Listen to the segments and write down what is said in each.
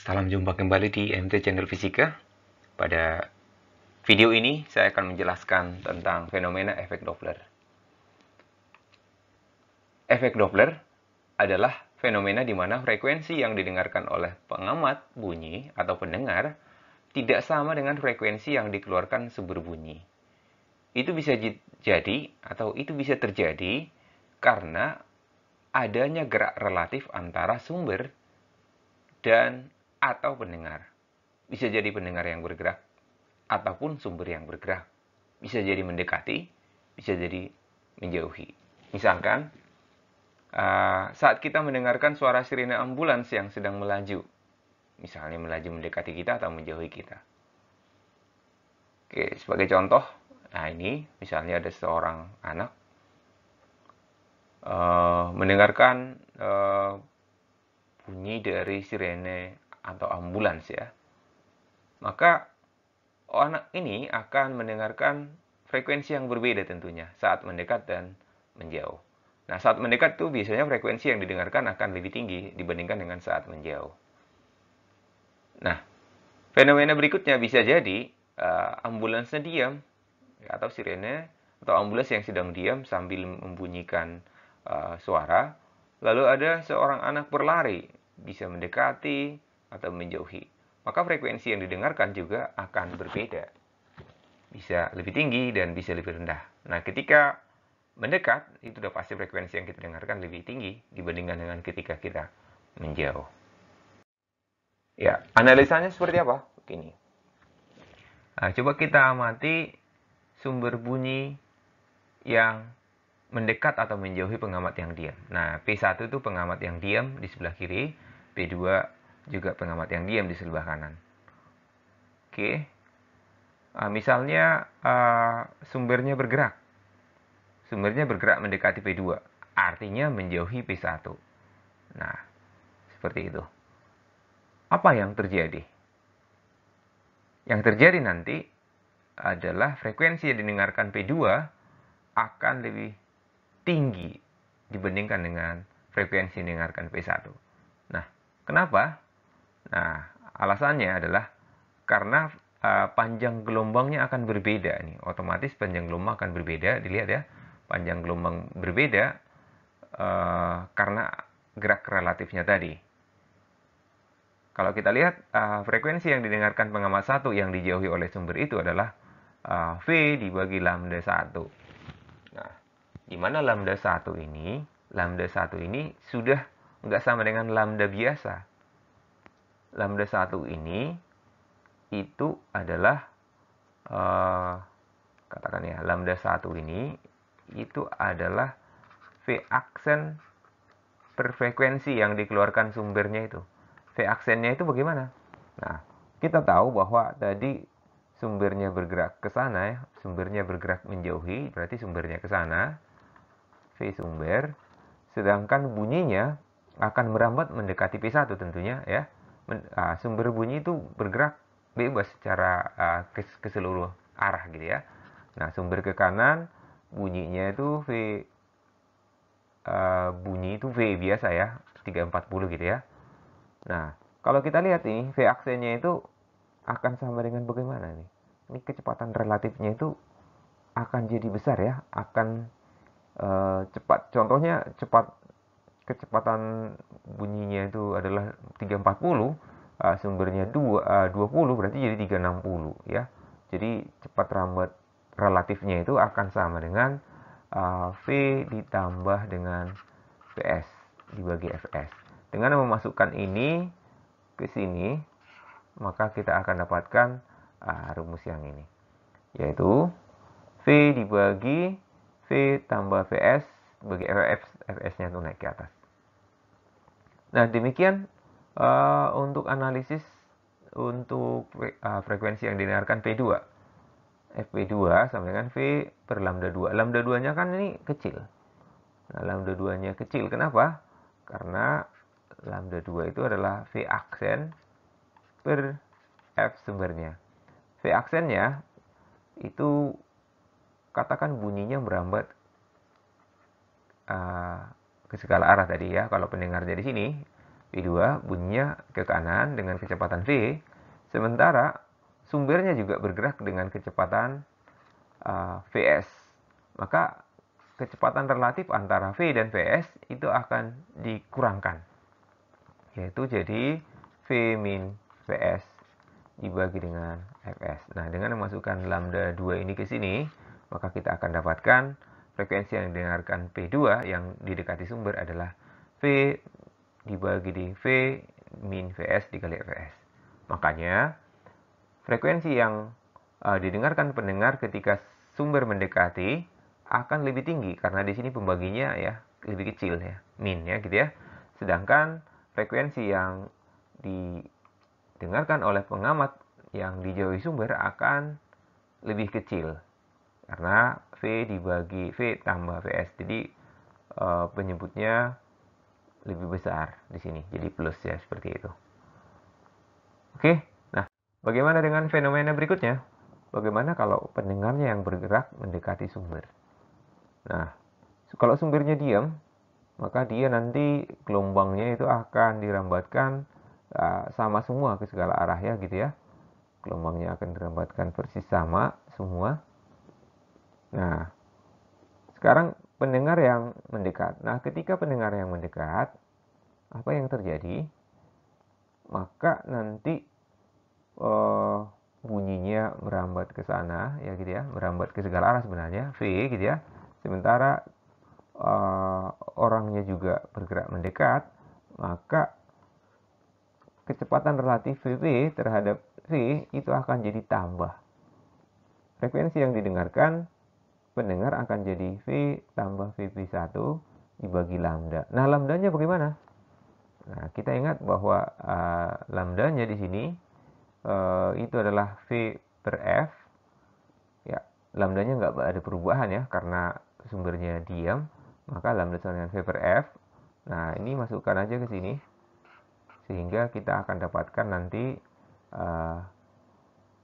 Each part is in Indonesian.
Salam jumpa kembali di MT Channel Fisika. Pada video ini saya akan menjelaskan tentang fenomena efek Doppler. Efek Doppler adalah fenomena di mana frekuensi yang didengarkan oleh pengamat bunyi atau pendengar tidak sama dengan frekuensi yang dikeluarkan sumber bunyi. Itu bisa jadi atau itu bisa terjadi karena adanya gerak relatif antara sumber dan atau pendengar. Bisa jadi pendengar yang bergerak ataupun sumber yang bergerak. Bisa jadi mendekati, bisa jadi menjauhi. Misalkan, saat kita mendengarkan suara sirine ambulans yang sedang melaju, misalnya melaju mendekati kita atau menjauhi kita. Oke, sebagai contoh, nah ini misalnya ada seorang anak mendengarkan bunyi dari sirene atau ambulans ya. Maka anak ini akan mendengarkan frekuensi yang berbeda tentunya saat mendekat dan menjauh. Nah, saat mendekat tuh biasanya frekuensi yang didengarkan akan lebih tinggi dibandingkan dengan saat menjauh. Nah, fenomena berikutnya bisa jadi ambulansnya diam atau sirene atau ambulans yang sedang diam sambil membunyikan suara. Lalu ada seorang anak berlari, bisa mendekati atau menjauhi. Maka frekuensi yang didengarkan juga akan berbeda. Bisa lebih tinggi dan bisa lebih rendah. Nah, ketika mendekat, itu sudah pasti frekuensi yang kita dengarkan lebih tinggi dibandingkan dengan ketika kita menjauh. Ya, analisanya seperti apa? Begini. Nah, coba kita amati sumber bunyi yang mendekat atau menjauhi pengamat yang diam. Nah, P1 itu pengamat yang diam di sebelah kiri, P2 juga pengamat yang diam di sebelah kanan. Oke. Misalnya sumbernya bergerak. Sumbernya bergerak mendekati P2, artinya menjauhi P1. Nah, seperti itu. Apa yang terjadi? Yang terjadi nanti adalah frekuensi yang didengarkan P2 akan lebih tinggi dibandingkan dengan frekuensi yang didengarkan P1. Nah, kenapa? Nah, alasannya adalah karena panjang gelombangnya akan berbeda nih. Otomatis panjang gelombang akan berbeda. Dilihat ya, panjang gelombang berbeda karena gerak relatifnya tadi. Kalau kita lihat frekuensi yang didengarkan pengamat 1 yang dijauhi oleh sumber itu adalah V dibagi lambda 1. Nah, di mana lambda 1 ini? Lambda 1 ini sudah nggak sama dengan lambda biasa. Lambda 1 ini itu adalah katakan ya, lambda 1 ini itu adalah V aksen per frekuensi yang dikeluarkan sumbernya itu. V aksennya itu bagaimana? Nah, kita tahu bahwa tadi sumbernya bergerak ke sana ya, sumbernya bergerak menjauhi, berarti sumbernya ke sana, V sumber, sedangkan bunyinya akan merambat mendekati P1 tentunya ya. Sumber bunyi itu bergerak bebas secara ke seluruh arah gitu ya. Nah, sumber ke kanan bunyinya itu bunyi itu V biasa ya, 340 gitu ya. Nah, kalau kita lihat nih, V aksennya itu akan sama dengan bagaimana nih? Ini kecepatan relatifnya itu akan jadi besar ya, akan cepat. Contohnya kecepatan bunyinya itu adalah 340, sumbernya 20 berarti jadi 360 ya. Jadi cepat rambat relatifnya itu akan sama dengan V ditambah dengan Vs dibagi Fs. Dengan memasukkan ini ke sini, maka kita akan dapatkan rumus yang ini, yaitu V dibagi V tambah Vs bagi Fs, Fs-nya itu naik ke atas. Nah, demikian untuk analisis untuk frekuensi yang didengarkan P2. Fp2 sama dengan V per lambda 2. Lambda 2-nya kan ini kecil. Nah, lambda 2-nya kecil. Kenapa? Karena lambda 2 itu adalah V aksen per F sumbernya. V aksennya itu katakan bunyinya merambat ke segala arah tadi ya. Kalau pendengarnya di sini, V2 bunyinya ke kanan dengan kecepatan V, sementara sumbernya juga bergerak dengan kecepatan Vs. Maka kecepatan relatif antara V dan Vs itu akan dikurangkan, yaitu jadi V min Vs dibagi dengan Fs. Nah, dengan memasukkan lambda 2 ini ke sini, maka kita akan dapatkan frekuensi yang didengarkan P2 yang didekati sumber adalah V dibagi di V min Vs dikali Fs. Makanya, frekuensi yang didengarkan pendengar ketika sumber mendekati akan lebih tinggi, karena di sini pembaginya ya lebih kecil ya, min ya gitu ya. Sedangkan frekuensi yang didengarkan oleh pengamat yang dijauhi sumber akan lebih kecil, karena V dibagi V tambah Vs. Jadi penyebutnya lebih besar di sini, jadi plus ya, seperti itu. Oke, nah bagaimana dengan fenomena berikutnya? Bagaimana kalau pendengarnya yang bergerak mendekati sumber? Nah, kalau sumbernya diam, maka dia nanti gelombangnya itu akan dirambatkan sama semua ke segala arah ya gitu ya. Gelombangnya akan dirambatkan persis sama semua. Nah, sekarang pendengar yang mendekat. Nah, ketika pendengar yang mendekat, apa yang terjadi? Maka nanti bunyinya merambat ke sana ya gitu ya, merambat ke segala arah sebenarnya, V gitu ya. Sementara orangnya juga bergerak mendekat, maka kecepatan relatif Vv terhadap V itu akan jadi tambah. Frekuensi yang didengarkan pendengar akan jadi V tambah Vp1 dibagi lambda. Nah, lambdanya bagaimana? Nah, kita ingat bahwa lambdanya di sini itu adalah V per F. Ya, lambdanya nggak ada perubahan ya, karena sumbernya diam. Maka lambda sama dengan V per F. Nah, ini masukkan aja ke sini, sehingga kita akan dapatkan nanti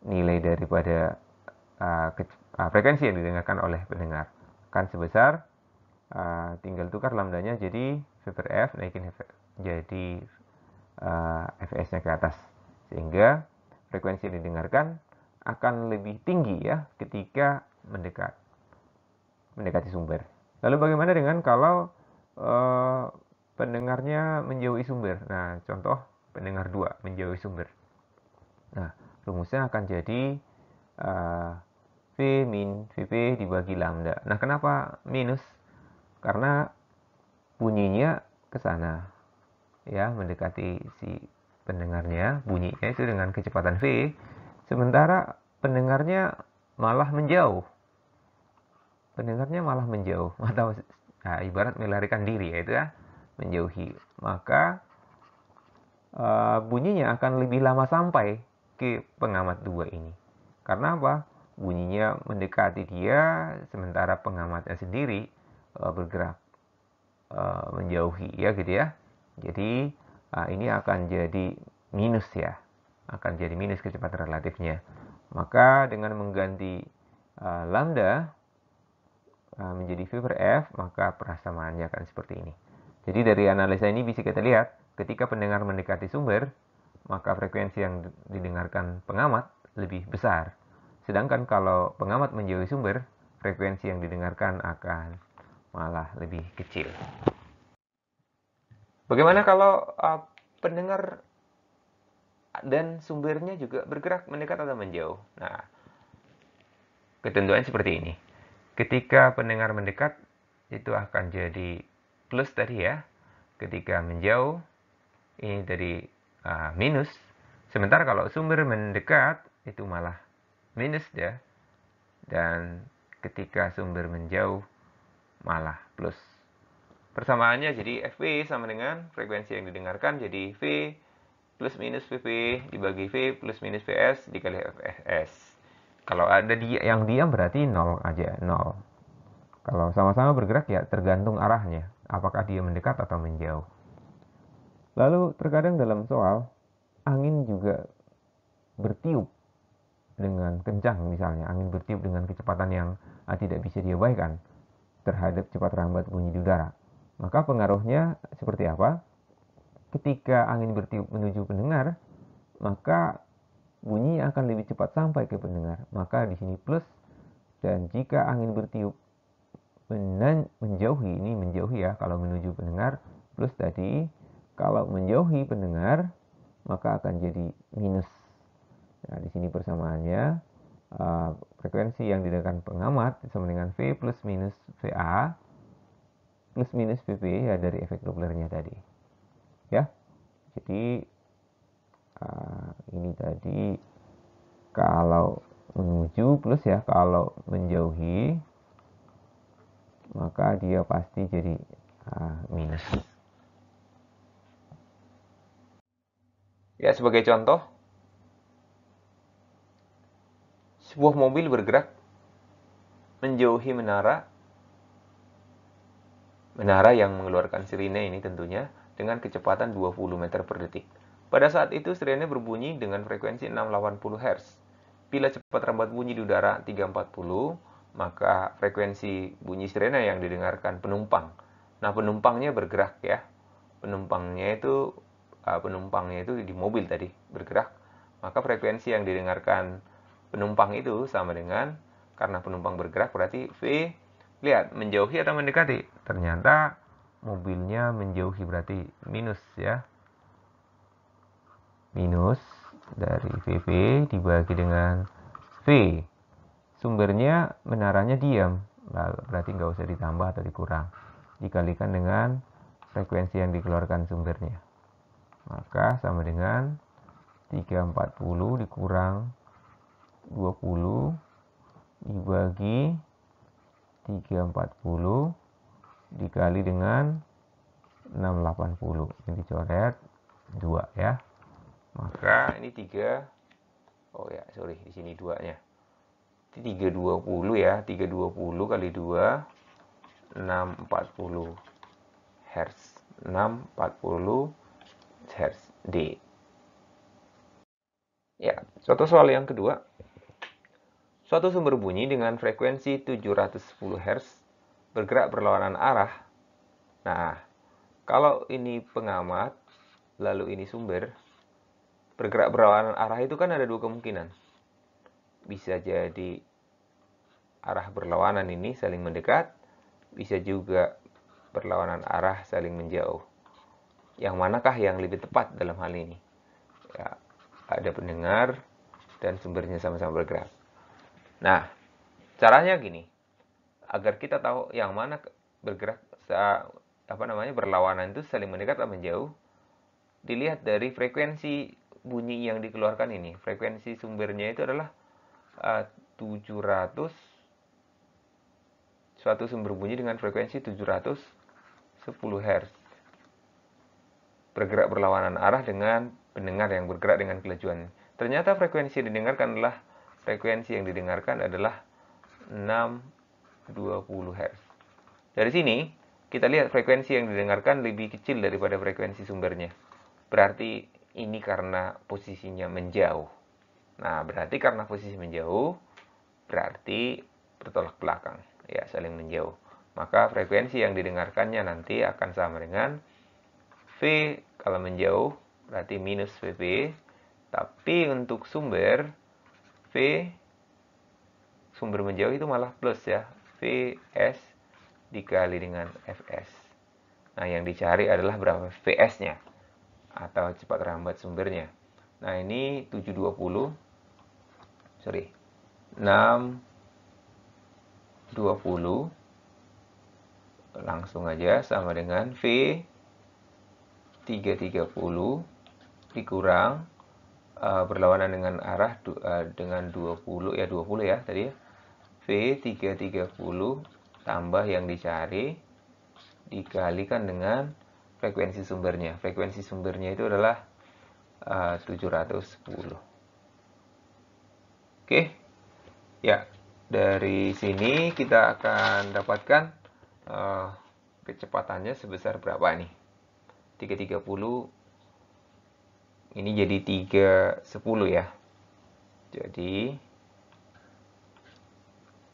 nilai daripada frekuensi yang didengarkan oleh pendengar kan sebesar, tinggal tukar lambdanya jadi V per F, naikin jadi Fs-nya ke atas, sehingga frekuensi yang didengarkan akan lebih tinggi ya ketika mendekati sumber. Lalu bagaimana dengan kalau pendengarnya menjauhi sumber? Nah, contoh pendengar 2 menjauhi sumber. Nah, rumusnya akan jadi V min Vp dibagi lambda. Nah, kenapa minus? Karena bunyinya ke sana ya, mendekati si pendengarnya, bunyinya itu dengan kecepatan V, sementara pendengarnya malah menjauh. Pendengarnya malah menjauh atau ibarat melarikan diri, yaitu ya menjauhi. Maka bunyinya akan lebih lama sampai ke pengamat 2 ini. Karena apa? Bunyinya mendekati dia, sementara pengamatnya sendiri bergerak menjauhi ya gitu ya. Jadi ini akan jadi minus ya, akan jadi minus kecepatan relatifnya. Maka dengan mengganti lambda menjadi V per F, maka persamaannya akan seperti ini. Jadi dari analisa ini bisa kita lihat, ketika pendengar mendekati sumber, maka frekuensi yang didengarkan pengamat lebih besar. Sedangkan kalau pengamat menjauhi sumber, frekuensi yang didengarkan akan malah lebih kecil. Bagaimana kalau pendengar dan sumbernya juga bergerak mendekat atau menjauh? Nah, ketentuan seperti ini. Ketika pendengar mendekat, itu akan jadi plus tadi ya. Ketika menjauh, ini dari minus. Sementara kalau sumber mendekat, itu malah minus ya. Dan ketika sumber menjauh, malah plus. Persamaannya jadi Fp sama dengan frekuensi yang didengarkan, jadi V plus minus Vp dibagi V plus minus Vs dikali Fs. Kalau ada yang diam berarti 0 aja, 0. Kalau sama-sama bergerak ya tergantung arahnya, apakah dia mendekat atau menjauh. Lalu terkadang dalam soal, angin juga bertiup dengan kencang misalnya, angin bertiup dengan kecepatan yang tidak bisa diabaikan terhadap cepat rambat bunyi di udara. Maka pengaruhnya seperti apa? ketika angin bertiup menuju pendengar, maka bunyi akan lebih cepat sampai ke pendengar. Maka di sini plus, dan jika angin bertiup menjauhi, ini menjauhi ya, kalau menuju pendengar plus tadi, kalau menjauhi pendengar maka akan jadi minus. Nah, di sini persamaannya frekuensi yang didengarkan pengamat sama dengan V plus minus VA plus minus VB ya, dari efek Dopplernya tadi. Ya, jadi ini tadi kalau menuju plus ya, kalau menjauhi maka dia pasti jadi minus. Ya, sebagai contoh, sebuah mobil bergerak menjauhi menara yang mengeluarkan sirine ini tentunya dengan kecepatan 20 meter per detik. Pada saat itu sirine berbunyi dengan frekuensi 680 Hz. Bila cepat rambat bunyi di udara 340, maka frekuensi bunyi sirene yang didengarkan penumpang. Nah, penumpangnya bergerak ya. Penumpangnya itu di mobil tadi bergerak, maka frekuensi yang didengarkan penumpang itu sama dengan, karena penumpang bergerak berarti V, lihat menjauhi atau mendekati. Ternyata mobilnya menjauhi, berarti minus ya. Minus dari VV dibagi dengan V. Sumbernya menaranya diam, berarti nggak usah ditambah atau dikurang. Dikalikan dengan frekuensi yang dikeluarkan sumbernya. Maka sama dengan 340 dikurang 20 dibagi 340 dikali dengan 680. Ini dicoret 2 ya. Maka ini 3. Oh ya, sorry, di sini 2-nya. 320 ya, 320 kali 2 640 Hz. 640 Hz D. Ya, suatu soal yang kedua. Suatu sumber bunyi dengan frekuensi 710 Hz bergerak berlawanan arah. Nah, kalau ini pengamat, lalu ini sumber, bergerak berlawanan arah itu kan ada dua kemungkinan. Bisa jadi arah berlawanan ini saling mendekat, bisa juga berlawanan arah saling menjauh. Yang manakah yang lebih tepat dalam hal ini? Ya, ada pendengar dan sumbernya sama-sama bergerak. Nah, caranya gini. Agar kita tahu yang mana bergerak berlawanan itu saling mendekat atau menjauh, dilihat dari frekuensi bunyi yang dikeluarkan ini. Frekuensi sumbernya itu adalah 700, suatu sumber bunyi dengan frekuensi 710 Hz. Bergerak berlawanan arah dengan pendengar yang bergerak dengan kelajuan. Ternyata frekuensi yang didengarkan adalah 620 Hz. Dari sini, kita lihat frekuensi yang didengarkan lebih kecil daripada frekuensi sumbernya. Berarti ini karena posisinya menjauh. Nah, berarti karena posisi menjauh, berarti bertolak belakang. Ya, saling menjauh. Maka frekuensi yang didengarkannya nanti akan sama dengan V kalau menjauh, berarti minus VV. Tapi untuk sumber, V sumber menjauh itu malah plus ya. Vs dikali dengan Fs. Nah, yang dicari adalah berapa Vs-nya atau cepat rambat sumbernya. Nah, ini 720. Sorry. 620 langsung aja sama dengan V 330 dikurang berlawanan dengan arah dengan 20 ya, 20 ya tadi ya. V 330 tambah yang dicari dikalikan dengan frekuensi sumbernya. Frekuensi sumbernya itu adalah 710. Oke. Ya, dari sini kita akan dapatkan kecepatannya sebesar berapa nih? 330 ini jadi 310 ya. Jadi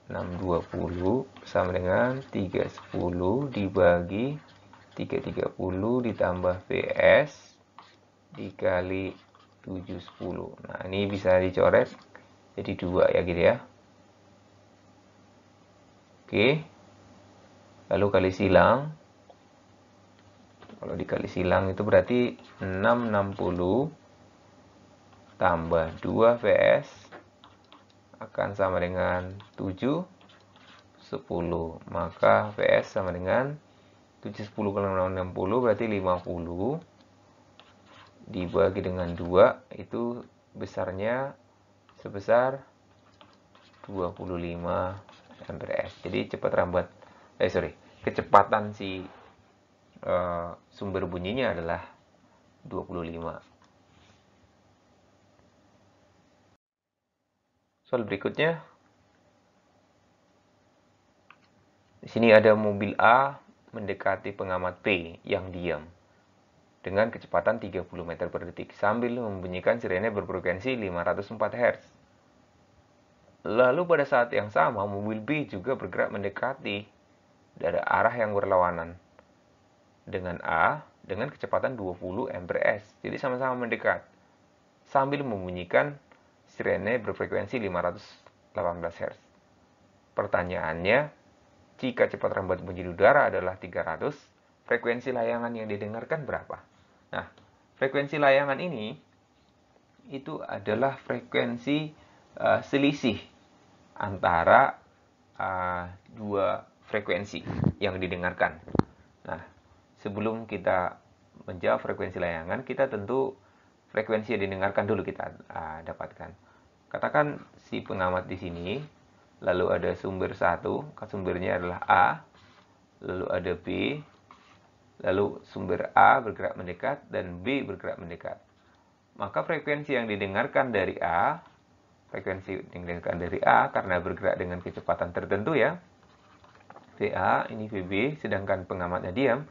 620 sama dengan 310 dibagi 330 ditambah Vs dikali 710. Nah, ini bisa dicoret jadi 2 ya gitu ya. Oke. Lalu kali silang. Kalau dikali silang itu berarti 660 tambah 2 Vs akan sama dengan 7 10. Maka Vs sama dengan 710 kali 660 berarti 50 dibagi dengan 2 itu besarnya sebesar 25 ampere. Jadi kecepatan si sumber bunyinya adalah 25. Soal berikutnya, di sini ada mobil A mendekati pengamat P yang diam dengan kecepatan 30 meter per detik sambil membunyikan sirene berfrekuensi 504 Hz. Lalu pada saat yang sama, mobil B juga bergerak mendekati dari arah yang berlawanan dengan A dengan kecepatan 20 mprs. Jadi sama-sama mendekat sambil membunyikan sirene berfrekuensi 518 Hz. Pertanyaannya, jika kecepatan rambat bunyi di udara adalah 300, frekuensi layangan yang didengarkan berapa? Nah, frekuensi layangan ini itu adalah frekuensi selisih antara dua frekuensi yang didengarkan. Nah, sebelum kita menjawab frekuensi layangan, kita tentu frekuensi yang didengarkan dulu kita dapatkan. Katakan si pengamat di sini, lalu ada sumber satu, sumbernya adalah A, lalu ada B, lalu sumber A bergerak mendekat dan B bergerak mendekat. Maka frekuensi yang didengarkan dari A, karena bergerak dengan kecepatan tertentu ya, VA, ini VB, sedangkan pengamatnya diam,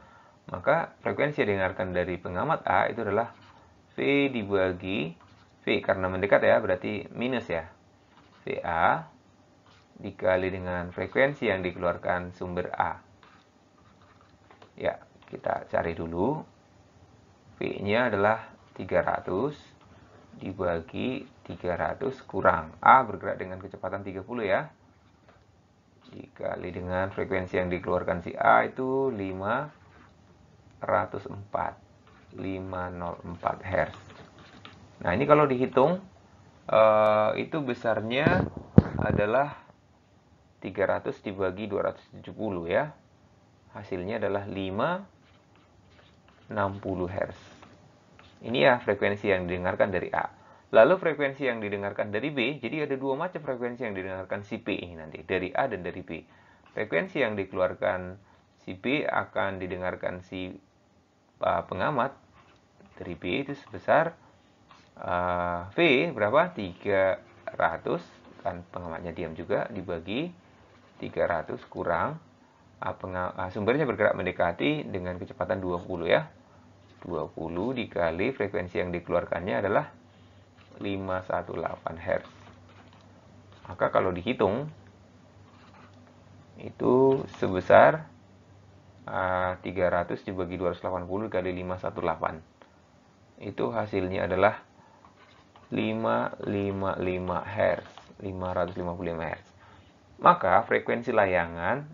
maka frekuensi yang didengarkan dari pengamat A itu adalah V dibagi V, karena mendekat ya, berarti minus ya, VA dikali dengan frekuensi yang dikeluarkan sumber A. Ya, kita cari dulu. V-nya adalah 300 dibagi 300 kurang A bergerak dengan kecepatan 30 ya, dikali dengan frekuensi yang dikeluarkan si A itu 504 Hz. Nah, ini kalau dihitung itu besarnya adalah 300 dibagi 270 ya. Hasilnya adalah 560 Hz. Ini ya frekuensi yang didengarkan dari A. Lalu frekuensi yang didengarkan dari B, jadi ada dua macam frekuensi yang didengarkan si P ini nanti, dari A dan dari B. Frekuensi yang dikeluarkan si B akan didengarkan si pengamat dari B itu sebesar V berapa? 300, kan pengamatnya diam juga, dibagi 300 kurang sumbernya bergerak mendekati dengan kecepatan 20 ya. 20 dikali frekuensi yang dikeluarkannya adalah 518 Hz. Maka kalau dihitung itu sebesar 300 dibagi 280 kali 518. Itu hasilnya adalah 555 Hz, 555 Hz. Maka frekuensi layangan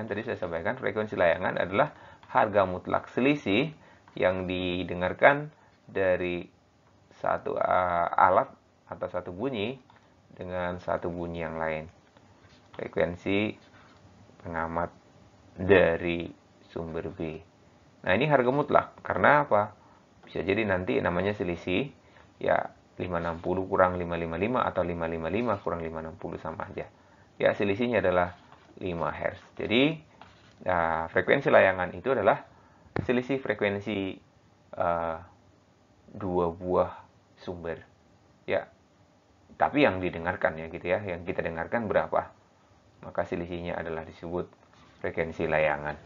tadi saya sampaikan, frekuensi layangan adalah harga mutlak selisih yang didengarkan dari satu alat atau satu bunyi dengan satu bunyi yang lain. Frekuensi pengamat dari sumber B. Nah, ini harga mutlak. Karena apa? Bisa jadi nanti namanya selisih, ya 560 kurang 555 atau 555 kurang 560 sama aja. Ya, selisihnya adalah 5 Hz. Jadi, frekuensi layangan itu adalah selisih frekuensi dua buah sumber. Ya, tapi yang didengarkan ya gitu ya, yang kita dengarkan berapa? Maka selisihnya adalah disebut frekuensi layangan.